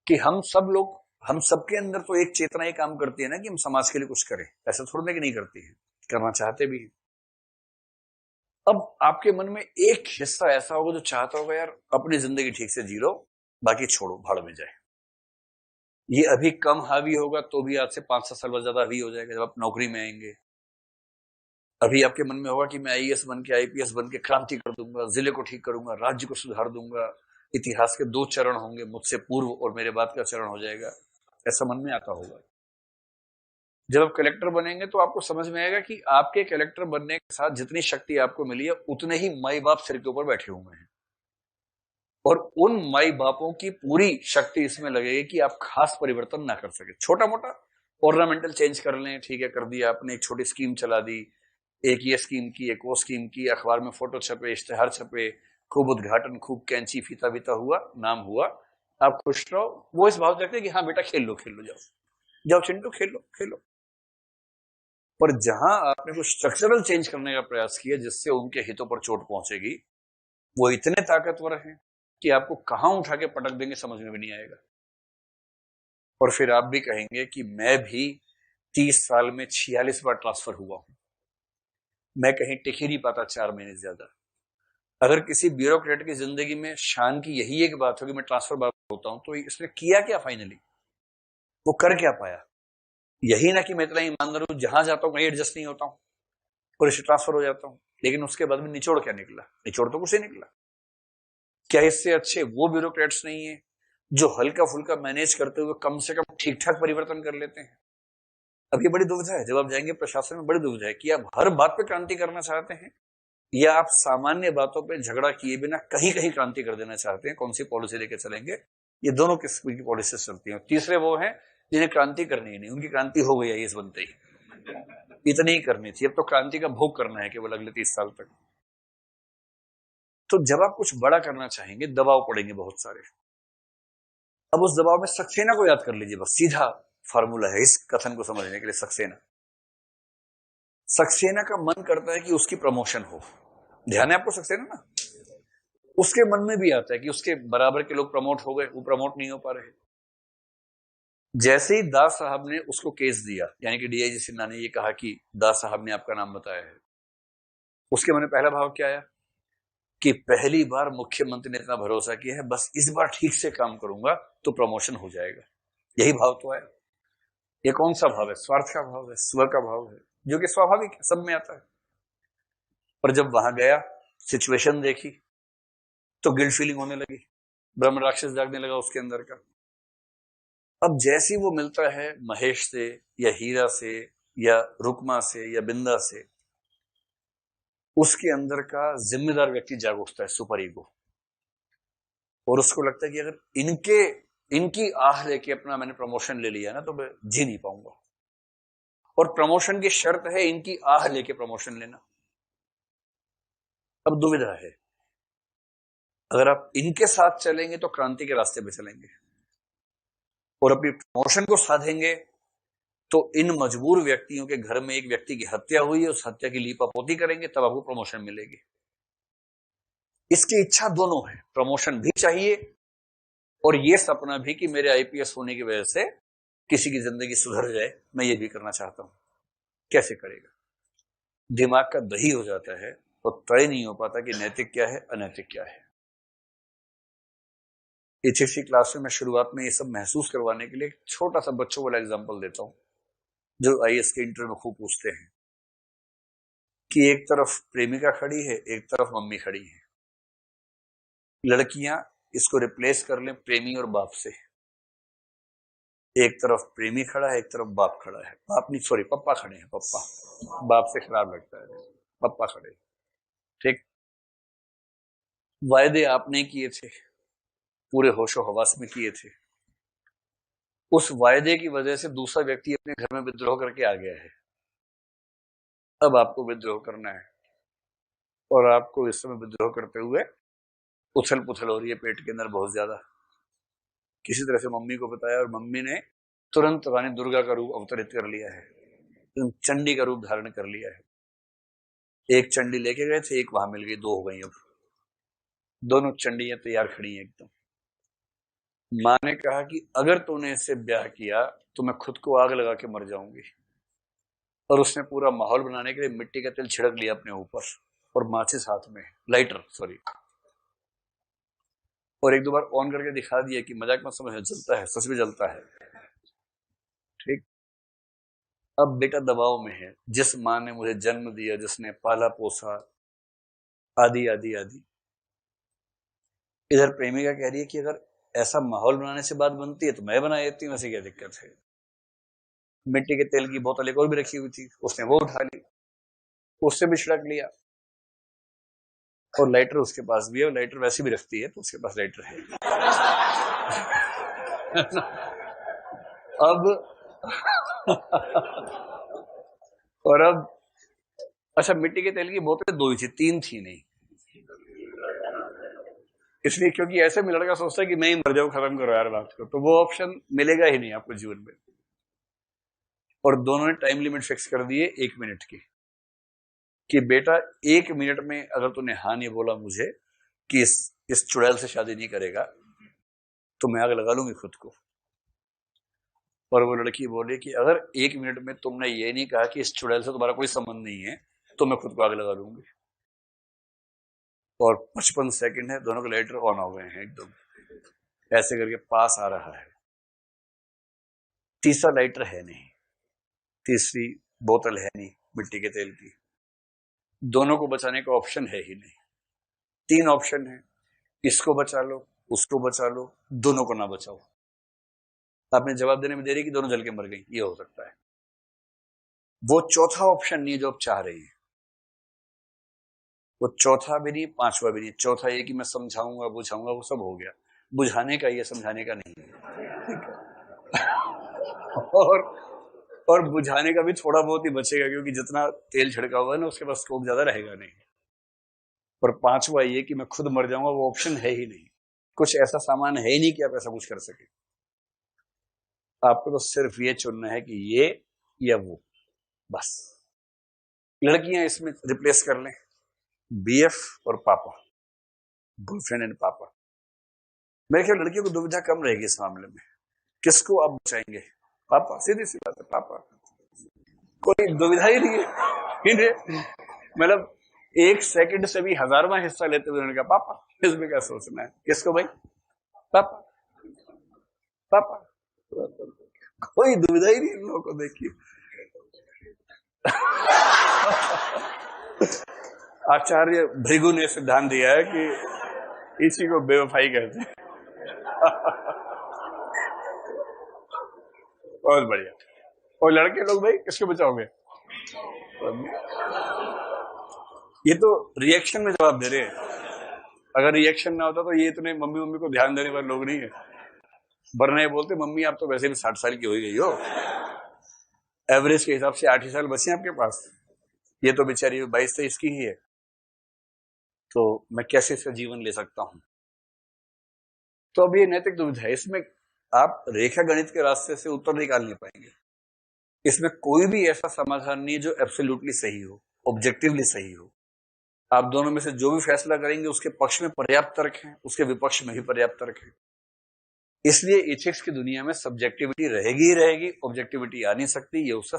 कि हम सबके अंदर तो एक चेतना ही काम करती है ना कि हम समाज के लिए कुछ करें। ऐसा थोड़ा ना कि नहीं करती है, करना चाहते भी हैं। अब आपके मन में एक हिस्सा ऐसा होगा जो चाहता होगा यार अपनी जिंदगी ठीक से जी लो, बाकी छोड़ो भाड़ में जाए। ये अभी कम हावी होगा तो भी आज से 5-7 साल बाद ज्यादा हावी हो जाएगा जब आप नौकरी में आएंगे। अभी आपके मन में होगा कि मैं आईएएस बन के आईपीएस बन के क्रांति कर दूंगा, जिले को ठीक करूंगा, राज्य को सुधार दूंगा, इतिहास के 2 चरण होंगे, मुझसे पूर्व और मेरे बाद का चरण हो जाएगा, ऐसा मन में आता होगा। जब आप कलेक्टर बनेंगे तो आपको समझ में आएगा कि आपके कलेक्टर बनने के साथ जितनी शक्ति आपको मिली है उतने ही माई बाप सिर के ऊपर बैठे हुए हैं, और उन माई बापों की पूरी शक्ति इसमें लगेगी कि आप खास परिवर्तन ना कर सके। छोटा मोटा ऑर्नामेंटल चेंज कर लें, ठीक है, कर दिया आपने, एक छोटी स्कीम चला दी, एक ये स्कीम की, एक वो स्कीम की, अखबार में फोटो छपे, इश्तेहार छपे, खूब उद्घाटन, खूब कैंची फीता बीता हुआ, नाम हुआ, आप खुश रहो। वो इस भाव रखते कि हाँ बेटा खेल लो जाओ जाओ चिंटू खेलो खेलो। पर जहां आपने कुछ स्ट्रक्चरल चेंज करने का प्रयास किया जिससे उनके हितों पर चोट पहुंचेगी, वो इतने ताकतवर हैं कि आपको कहां उठा के पटक देंगे समझ में भी नहीं आएगा। और फिर आप भी कहेंगे कि मैं भी 30 साल में 46 बार ट्रांसफर हुआ हूं, मैं कहीं टिक ही नहीं पाता 4 महीने ज्यादा। अगर किसी ब्यूरोक्रेट की जिंदगी में शान की यही एक बात हो कि मैं ट्रांसफर बार होता हूं, तो इसने किया क्या फाइनली, वो कर क्या पाया? यही ना कि मैं इतना ईमानदार हूं, जहां जाता हूं कहीं एडजस्ट नहीं होता हूं और इसे ट्रांसफर हो जाता हूं। लेकिन उसके बाद में निचोड़ क्या निकला? निचोड़ तो कुछ ही निकला। क्या इससे अच्छे वो ब्यूरोक्रेट्स नहीं है जो हल्का फुल्का मैनेज करते हुए कम से कम ठीक ठाक परिवर्तन कर लेते हैं? अब ये बड़ी दुविधा है, जब आप जाएंगे प्रशासन में बड़ी दुविधा है कि आप हर बात पे क्रांति करना चाहते हैं या आप सामान्य बातों पे झगड़ा किए बिना कहीं कहीं क्रांति कर देना चाहते हैं। कौन सी पॉलिसी लेके चलेंगे? ये दोनों किस्म की पॉलिसी चलती हैं। तीसरे वो हैं जिन्हें क्रांति करनी ही नहीं, उनकी क्रांति हो गई है इस बनते ही, इतनी ही करनी थी, अब तो क्रांति का भोग करना है केवल अगले 30 साल तक। तो जब आप कुछ बड़ा करना चाहेंगे दबाव पड़ेंगे बहुत सारे। अब उस दबाव में सक्सेना को याद कर लीजिए, बस सीधा फार्मूला है इस कथन को समझने के लिए। सक्सेना, सक्सेना का मन करता है कि उसकी प्रमोशन हो। ध्यान है आपको सक्सेना ना? उसके मन में भी आता है कि उसके बराबर के लोग प्रमोट हो गए, वो प्रमोट नहीं हो पा रहे। जैसे ही दास साहब ने उसको केस दिया, यानी कि डीआईजी सिन्हा ने ये कहा कि दास साहब ने आपका नाम बताया है, उसके मन में पहला भाव क्या आया कि पहली बार मुख्यमंत्री ने इतना भरोसा किया है, बस इस बार ठीक से काम करूंगा तो प्रमोशन हो जाएगा। यही भाव तो आया। ये कौन सा भाव है? स्वार्थ का भाव है, स्व का भाव है, जो कि स्वाभाविक है, सब में आता है। पर जब वहां गया, सिचुएशन देखी, तो गिल्ट फीलिंग होने लगी, ब्रह्म राक्षस जागने लगा उसके अंदर का। अब जैसी वो मिलता है महेश से या हीरा से या रुकमा से या बिंदा से, उसके अंदर का जिम्मेदार व्यक्ति जाग उठता है, सुपर ईगो, और उसको लगता है कि अगर इनकी आह लेके अपना मैंने प्रमोशन ले लिया ना तो मैं जी नहीं पाऊंगा, और प्रमोशन की शर्त है इनकी आह लेके प्रमोशन लेना। अब दुविधा है, अगर आप इनके साथ चलेंगे तो क्रांति के रास्ते पे चलेंगे, और अपनी प्रमोशन को साधेंगे तो इन मजबूर व्यक्तियों के घर में एक व्यक्ति की हत्या हुई है, उस हत्या की लीपापोती करेंगे, तब आपको प्रमोशन मिलेगी। इसकी इच्छा दोनों है, प्रमोशन भी चाहिए और ये सपना भी कि मेरे आईपीएस होने की वजह से किसी की जिंदगी सुधर जाए, मैं ये भी करना चाहता हूं। कैसे करेगा? दिमाग का दही हो जाता है तो तय नहीं हो पाता कि नैतिक क्या है अनैतिक क्या है। एचएससी क्लास में मैं शुरुआत में ये सब महसूस करवाने के लिए छोटा सा बच्चों वाला एग्जांपल देता हूं, जो आईएएस के इंटरव्यू में खूब पूछते हैं कि एक तरफ प्रेमिका खड़ी है, एक तरफ मम्मी खड़ी है, लड़कियां इसको रिप्लेस कर लें प्रेमी और बाप से। एक तरफ प्रेमी खड़ा है, एक तरफ बाप खड़ा है, बाप नहीं सॉरी पप्पा खड़े हैं, पप्पा, बाप से खराब लगता है, पप्पा खड़े। ठीक, वायदे आपने किए थे, पूरे होशो हवास में किए थे, उस वायदे की वजह से दूसरा व्यक्ति अपने घर में विद्रोह करके आ गया है, अब आपको विद्रोह करना है, और आपको इस समय विद्रोह करते हुए उछल पुछल हो रही है पेट के अंदर बहुत ज्यादा। किसी तरह से मम्मी को बताया और मम्मी ने तुरंत रानी दुर्गा का रूप अवतरित कर लिया है, चंडी का रूप धारण कर लिया है। एक चंडी लेके गए थे, एक वहां मिल गई, 2 हो गई। अब दोनों चंडियां तैयार खड़ी हैं एकदम। माँ ने कहा कि अगर तूने इससे ब्याह किया तो मैं खुद को आग लगा के मर जाऊंगी। और उसने पूरा माहौल बनाने के लिए मिट्टी का तेल छिड़क लिया अपने ऊपर और माचिस हाथ में, लाइटर सॉरी, और एक दो बार ऑन करके दिखा दिया कि मजाक मत समझ, जलता है, सच में जलता है। ठीक। अब बेटा दबाव में है, जिस माँ ने मुझे जन्म दिया, जिसने पाला पोसा, आदि आदि आदि। इधर प्रेमिका कह रही है कि अगर ऐसा माहौल बनाने से बात बनती है तो मैं बना देती हूँ, ऐसी क्या दिक्कत है। मिट्टी के तेल की बोतल एक और भी रखी हुई थी, उसने वो उठा ली, उससे भी छिड़क लिया, और लाइटर उसके पास भी है, और लाइटर वैसे भी रखती है तो उसके पास लाइटर है। अब और अब अच्छा, मिट्टी के तेल की बोतलें दो ही थी, तीन थी नहीं, इसलिए क्योंकि ऐसे में लड़का सोचता है कि मैं ही मर जाऊं, खत्म करो यार बात को, तो वो ऑप्शन मिलेगा ही नहीं आपको जीवन में। और दोनों ने टाइम लिमिट फिक्स कर दिए 1 मिनट की, कि बेटा 1 मिनट में अगर तूने हाँ नहीं बोला मुझे कि इस चुड़ैल से शादी नहीं करेगा तो मैं आग लगा लूंगी खुद को। और वो लड़की बोली कि अगर 1 मिनट में तुमने ये नहीं कहा कि इस चुड़ैल से तुम्हारा कोई संबंध नहीं है तो मैं खुद को आग लगा लूंगी। और 55 सेकंड है, दोनों के लाइटर ऑन हो गए हैं एकदम, ऐसे करके पास आ रहा है। तीसरा लाइटर है नहीं, तीसरी बोतल है नहीं मिट्टी के तेल की, दोनों को बचाने का ऑप्शन है ही नहीं। 3 ऑप्शन है, इसको बचा लो, उसको बचा लो, दोनों को ना बचाओ। आपने जवाब देने में देरी कि दोनों जल के मर गई, ये हो सकता है। वो चौथा ऑप्शन नहीं है जो आप चाह रही है, वो चौथा भी नहीं, पांचवा भी नहीं, चौथा ये कि मैं समझाऊंगा बुझाऊंगा, वो सब हो गया, बुझाने का ये समझाने का नहीं है। और बुझाने का भी थोड़ा बहुत ही बचेगा, क्योंकि जितना तेल छिड़का हुआ है ना उसके पास स्कोप ज्यादा रहेगा नहीं। और पांचवा ये कि मैं खुद मर जाऊंगा, वो ऑप्शन है ही नहीं, कुछ ऐसा सामान है ही नहीं कि आप ऐसा कुछ कर सके। आपको तो सिर्फ ये चुनना है कि ये या वो, बस। लड़कियां इसमें रिप्लेस कर लें बीएफ और पापा, गर्लफ्रेंड एंड पापा। मेरे ख्याल लड़कियों को दुविधा कम रहेगी इस मामले में, किसको आप बचाएंगे, पापा, सीधी सी बात है, पापा, कोई दुविधा ही नहीं है। मतलब 1 सेकंड से भी 1000वां हिस्सा लेते हुए उन्होंने कहा पापा, इसमें क्या सोचना है, किसको भाई, पापा पापा, कोई दुविधा ही नहीं इन लोगों को, देखिए। आचार्य भृगु ने सिद्धांत दिया है कि इसी को बेवफाई कहते हैं। बहुत बढ़िया। और लड़के लोग भाई किसको बचाओगे, ये तो रिएक्शन में जवाब दे रहे हैं, अगर रिएक्शन ना होता तो ये इतने मम्मी मम्मी को ध्यान देने वाले लोग नहीं है, वरना ये बोलते मम्मी आप तो वैसे भी 60 साल की हो गई हो, एवरेज के हिसाब से 8 ही साल बचे हैं आपके पास, ये तो बेचारी 22-23 की ही है, तो मैं कैसे इसका जीवन ले सकता हूं। तो अब ये नैतिक दुविधा है, इसमें आप रेखा गणित के रास्ते से उत्तर निकाल नहीं पाएंगे। इसमें कोई भी ऐसा समाधान नहीं है जो एब्सोल्युटली सही हो, ऑब्जेक्टिवली सही हो। आप दोनों में से जो भी फैसला करेंगे उसके पक्ष में पर्याप्त तर्क है, उसके विपक्ष में भी पर्याप्त तर्क है। इसलिए एथिक्स की दुनिया में सब्जेक्टिविटी रहेगी ही रहेगी, ऑब्जेक्टिविटी आ नहीं सकती, ये उसका